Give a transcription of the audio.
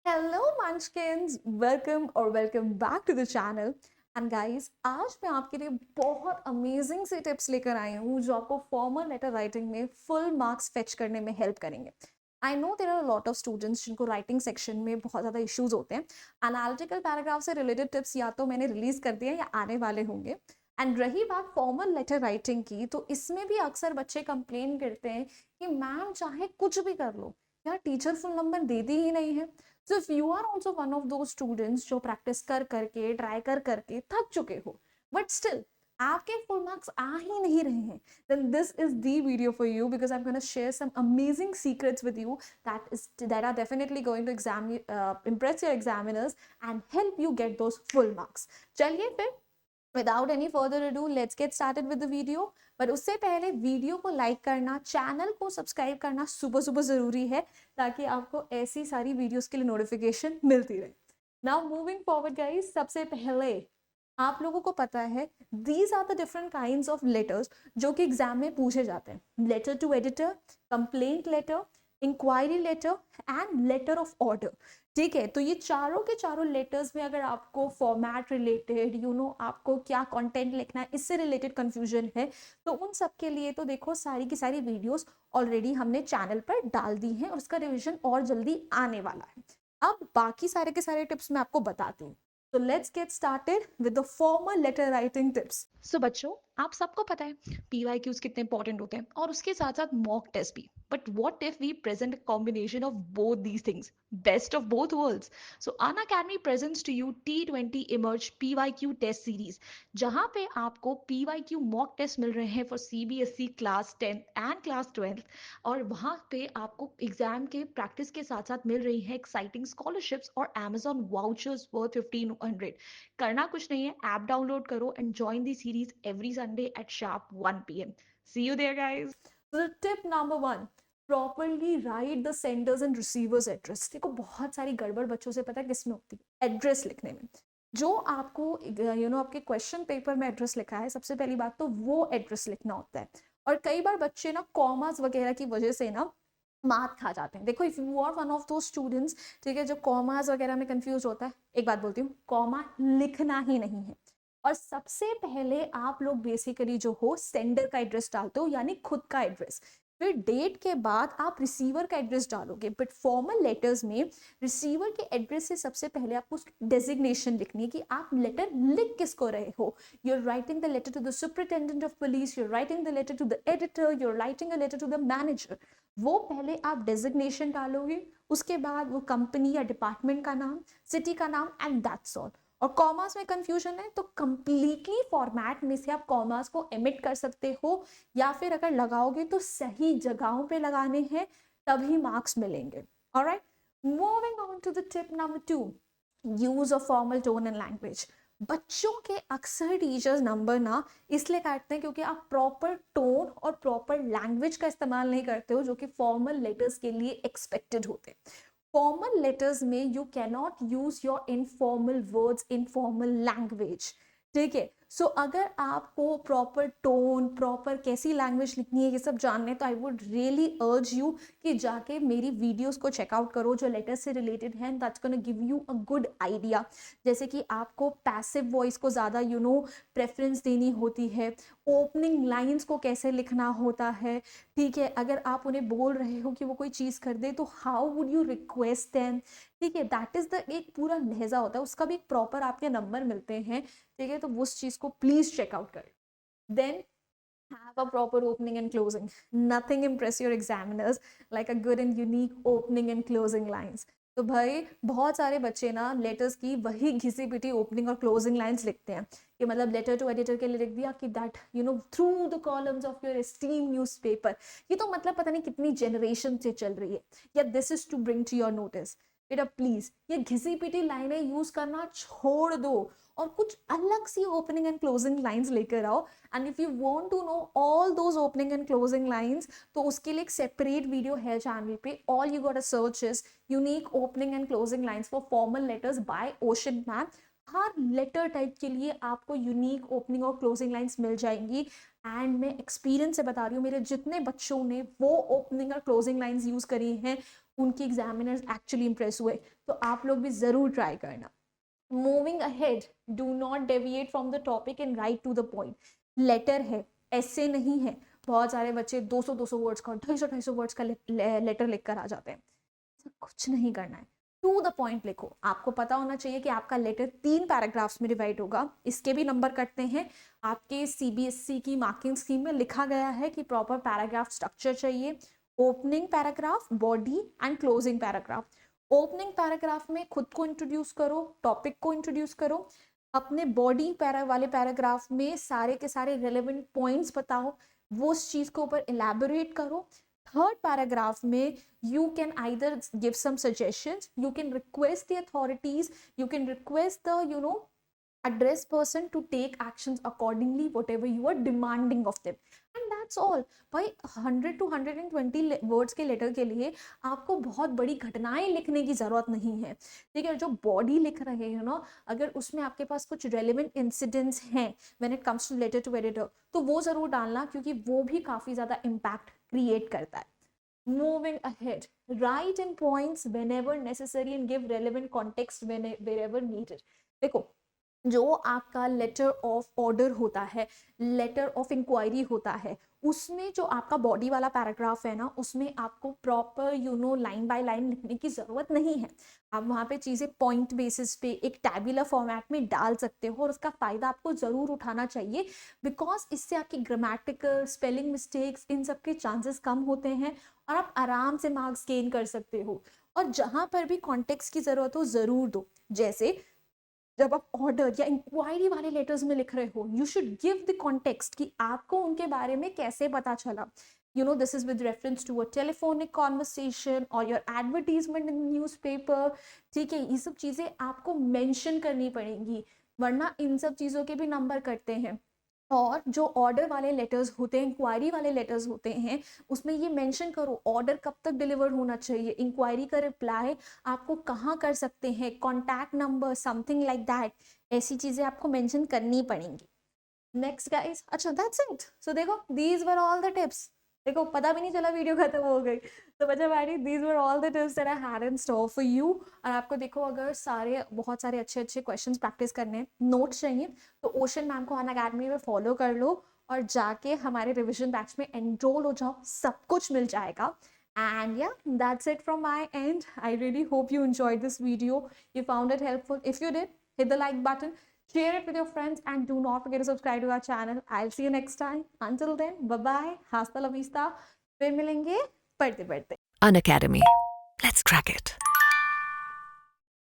Hello munchkins, welcome और welcome back to the channel. And guys, आज मैं आपके लिए बहुत अमेजिंग से टिप्स लेकर आई हूँ जो आपको फॉर्मल लेटर राइटिंग में फुल मार्क्स फेच करने में हेल्प करेंगे। I know there are lot of students जिनको राइटिंग सेक्शन में बहुत ज़्यादा इश्यूज होते हैं। एनालिटिकल पैराग्राफ से रिलेटेड टिप्स या तो मैंने रिलीज कर दिए या आने वाले होंगे। एंड रही बात फॉर्मल लेटर राइटिंग की, तो इसमें भी अक्सर बच्चे कंप्लेन करते हैं कि मैम चाहे कुछ भी कर लो, यार टीचर फुल नंबर देती ही नहीं है। So if you are also one of those students जो प्रैक्टिस कर करके ट्राई कर करके थक चुके हो, बट स्टिल आपके फुल मार्क्स आ ही नहीं रहे हैं, then this is the video for you because I'm going to share some amazing secrets with you that are definitely going to impress your examiners and help you get those full marks. चलिए फिर without any further ado let's get started with the video. पर उससे पहले video को like करना, channel को subscribe करना सुबह सुबह ज़रूरी है ताकि आपको ऐसी सारी वीडियोस के लिए नोटिफिकेशन मिलती रहे। नाउ मूविंग फॉरवर्ड गाइस, सबसे पहले आप लोगों को पता है these are the different kinds of letters जो कि एग्जाम में पूछे जाते हैं। Letter to editor, complaint letter, inquiry letter and letter of order. ठीक है, तो ये चारों के चारों लेटर्स में अगर आपको फॉर्मेट रिलेटेड आपको क्या कंटेंट लिखना है इससे रिलेटेड कंफ्यूजन है, तो उन सब के लिए तो देखो सारी की सारी वीडियोस ऑलरेडी हमने चैनल पर डाल दी हैं और उसका रिवीजन और जल्दी आने वाला है। अब बाकी सारे के सारे टिप्स मैं आपको बताती हूँ। तो let's get started with the formal letter writing tips. So बच्चों, आप सबको पता है पीवाईक्यूज कितने इंपॉर्टेंट होते हैं और उसके साथ साथ मॉक टेस्ट भी। But what if we present combination of both these things, best of both worlds? So Unacademy presents to you T20 emerge PYQ test series, जहां पे आपको पीवाईक्यू मॉक टेस्ट मिल रहे हैं for CBSE class 10 and class 12। और वहां पे आपको एग्जाम के प्रैक्टिस के साथ साथ मिल रही है एक्साइटिंग स्कॉलरशिप्स और Amazon वाउचर्स वर्थ 1500। करना कुछ नहीं है, ऐप डाउनलोड करो and join the series every Sunday at sharp 1 PM। See you there guys. So tip number 1, properly write the senders and receivers address. देखो बहुत सारी गड़बड़ बच्चों से पता है किसमें होती है, एड्रेस लिखने में। जो आपको आपके क्वेश्चन पेपर में एड्रेस लिखा है, सबसे पहली बात तो वो एड्रेस लिखना होता है। और कई बार बच्चे ना कॉमास वगैरह की वजह से ना मात खा जाते हैं। देखो if you are one of those students, ठीक है, जो कॉमास वगैरह में कंफ्यूज होता है, एक बात बोलती हूँ, कॉमा लिखना ही नहीं है। और सबसे पहले आप लोग बेसिकली जो हो सेंडर का एड्रेस डालते हो, यानी खुद का एड्रेस। फिर डेट के बाद आप रिसीवर का एड्रेस डालोगे। बट फॉर्मल लेटर्स में रिसीवर के एड्रेस से सबसे पहले आपको डेजिग्नेशन लिखनी है कि आप लेटर लिख किसको रहे हो। You are writing the letter to the superintendent of police, you are writing the letter to the editor, you are writing a letter to the manager. वो पहले आप डेजिग्नेशन डालोगे, उसके बाद वो कंपनी या डिपार्टमेंट का नाम, सिटी का नाम एंड दैट्स ऑल। और कॉमर्स में कंफ्यूजन है तो कंप्लीटली फॉर्मेट में से आप कॉमर्स को एमिट कर सकते हो, या फिर अगर लगाओगे तो सही जगहों पे लगाने हैं, तभी मार्क्स मिलेंगे। Alright, moving on to the tip number 2, use of formal tone and language. बच्चों के अक्सर टीचर्स नंबर ना इसलिए काटते हैं क्योंकि आप प्रॉपर टोन और प्रॉपर लैंग्वेज का इस्तेमाल नहीं करते हो जो कि फॉर्मल लेटर्स के लिए एक्सपेक्टेड होते हैं। फॉर्मल लेटर्स में you cannot use your informal words, informal language. ठीक है, सो अगर आपको प्रॉपर टोन, प्रॉपर कैसी लैंग्वेज लिखनी है ये सब जानने, तो I would really urge you कि जाके मेरी वीडियोस को चेकआउट करो जो लेटर से रिलेटेड हैं। That's gonna give you a good idea. जैसे कि आपको पैसिव वॉइस को ज़्यादा प्रेफरेंस देनी होती है, ओपनिंग लाइंस को कैसे लिखना होता है। ठीक है, अगर आप उन्हें बोल रहे हो कि वो कोई चीज़ कर दे तो how would you request them. ठीक है, दैट इज़ द एक पूरा लहजा होता है, उसका भी एक प्रॉपर आपके नंबर मिलते हैं। ठीक है, तो उस चीज़ को प्लीज़ चेकआउट करें। Then have a proper opening and closing. Nothing impress your examiners like a good and unique opening and closing lines. तो भाई बहुत सारे बच्चे ना लेटर्स की वही घिसी पिटी ओपनिंग और क्लोजिंग लाइंस लिखते हैं कि मतलब लेटर टू एडिटर के लिए लिख दिया कि that through the columns of your esteem newspaper. ये तो मतलब पता नहीं कितनी जनरेशन से चल रही है, या this is to bring to your notice. बेटा प्लीज ये घिसी पिटी लाइनें यूज करना छोड़ दो और कुछ अलग सी ओपनिंग एंड क्लोजिंग लाइंस लेकर आओ। And if you want to know all those opening and closing lines, तो उसके लिए एक सेपरेट वीडियो है चैनल पे। All you got a search is unique opening and closing lines for formal letters by ocean ma'am. हर लेटर type के लिए आपको यूनिक ओपनिंग और क्लोजिंग लाइंस मिल जाएंगी। एंड मैं एक्सपीरियंस से बता रही हूँ, मेरे जितने बच्चों ने वो ओपनिंग और क्लोजिंग लाइंस यूज करी हैं उनकी एग्जामिनर्स एक्चुअली इंप्रेस हुए, तो आप लोग भी ज़रूर ट्राई करना। Moving ahead, do not deviate from the topic and write to the point. Letter है, ऐसे नहीं है। बहुत सारे बच्चे 200-200 वर्ड्स का, 250-250 वर्ड्स का लेटर लिख कर आ जाते हैं। कुछ नहीं करना है, टू द पॉइंट लिखो। आपको पता होना चाहिए कि आपका लेटर 3 पैराग्राफ्स में डिवाइड होगा। इसके भी नंबर कटते हैं। आपके सीबीएसई की मार्किंग स्कीम में लिखा गया है कि प्रॉपर पैराग्राफ स्ट्रक्चर चाहिए, opening paragraph, body and closing paragraph. Opening paragraph में खुद को इंट्रोड्यूस करो, टॉपिक को इंट्रोड्यूस करो। अपने बॉडी वाले पैराग्राफ में सारे के सारे रेलेवेंट पॉइंट्स बताओ, वो उस चीज के ऊपर इलेबोरेट करो। थर्ड पैराग्राफ में you can either give some suggestions, you can request the authorities, you can request the address person to take actions accordingly whatever you are demanding of them, and that's all। भाई 100 to 120 words के letter के लिए आपको बहुत बड़ी घटनाएं लिखने की जरूरत नहीं है। ठीक है, जो बॉडी लिख रहे हैं ना, अगर उसमें आपके पास कुछ रेलिवेंट इंसिडेंट्स हैं when it comes to letter to editor, तो वो जरूर डालना, क्योंकि वो भी काफी ज्यादा इम्पैक्ट क्रिएट करता है। Moving ahead, write in points whenever necessary and give relevant context wherever needed। देखो, जो आपका लेटर ऑफ ऑर्डर होता है, लेटर ऑफ इंक्वायरी होता है, उसमें जो आपका बॉडी वाला पैराग्राफ है ना, उसमें आपको प्रॉपर लाइन बाय लाइन लिखने की जरूरत नहीं है। आप वहाँ पे चीज़ें पॉइंट बेसिस पे एक टैबुलर फॉर्मेट में डाल सकते हो, और उसका फ़ायदा आपको ज़रूर उठाना चाहिए, बिकॉज इससे आपकी ग्रामेटिकल, स्पेलिंग मिस्टेक्स, इन सब के चांसेस कम होते हैं, और आप आराम से मार्क्स गेन कर सकते हो। और जहाँ पर भी कॉन्टेक्स्ट की ज़रूरत हो ज़रूर दो। जैसे जब आप ऑर्डर या इंक्वायरी वाले लेटर्स में लिख रहे हो, you should give the context कि आपको उनके बारे में कैसे पता चला। This is with reference to a telephonic conversation और योर एडवर्टीजमेंट इन न्यूज़पेपर। ठीक है, ये सब चीज़ें आपको मेंशन करनी पड़ेंगी, वरना इन सब चीज़ों के भी नंबर कटते हैं। और जो ऑर्डर वाले लेटर्स होते हैं, इंक्वायरी वाले लेटर्स होते हैं, उसमें ये मेंशन करो ऑर्डर कब तक डिलीवर होना चाहिए, इंक्वायरी का रिप्लाई आपको कहाँ कर सकते हैं, contact number, something like that. ऐसी चीज़ें आपको मेंशन करनी पड़ेंगी। नेक्स्ट गाइस, अच्छा दैट्स इट। सो देखो, these were all the tips. देखो, पता भी नहीं चला वीडियो खत्म हो गई। तो बच्चा बैठी, these were all the tips that I had in store for you. और आपको देखो, अगर बहुत सारे अच्छे अच्छे क्वेश्चंस प्रैक्टिस करने, नोट्स चाहिए, तो ओशन मैम को अनअकैडमी में फॉलो कर लो और जाके हमारे रिविजन बैच में एनरोल हो जाओ, सब कुछ मिल जाएगा। And yeah, that's it from my end. I really hope you enjoyed this video. You found it helpful. If you did, hit the like button, share it with your friends, and do not forget to subscribe to our channel. I'll see you next time. Until then, bye-bye. Hasta la vista. फिर मिलेंगे पढ़ते पढ़ते। Unacademy. Let's crack it.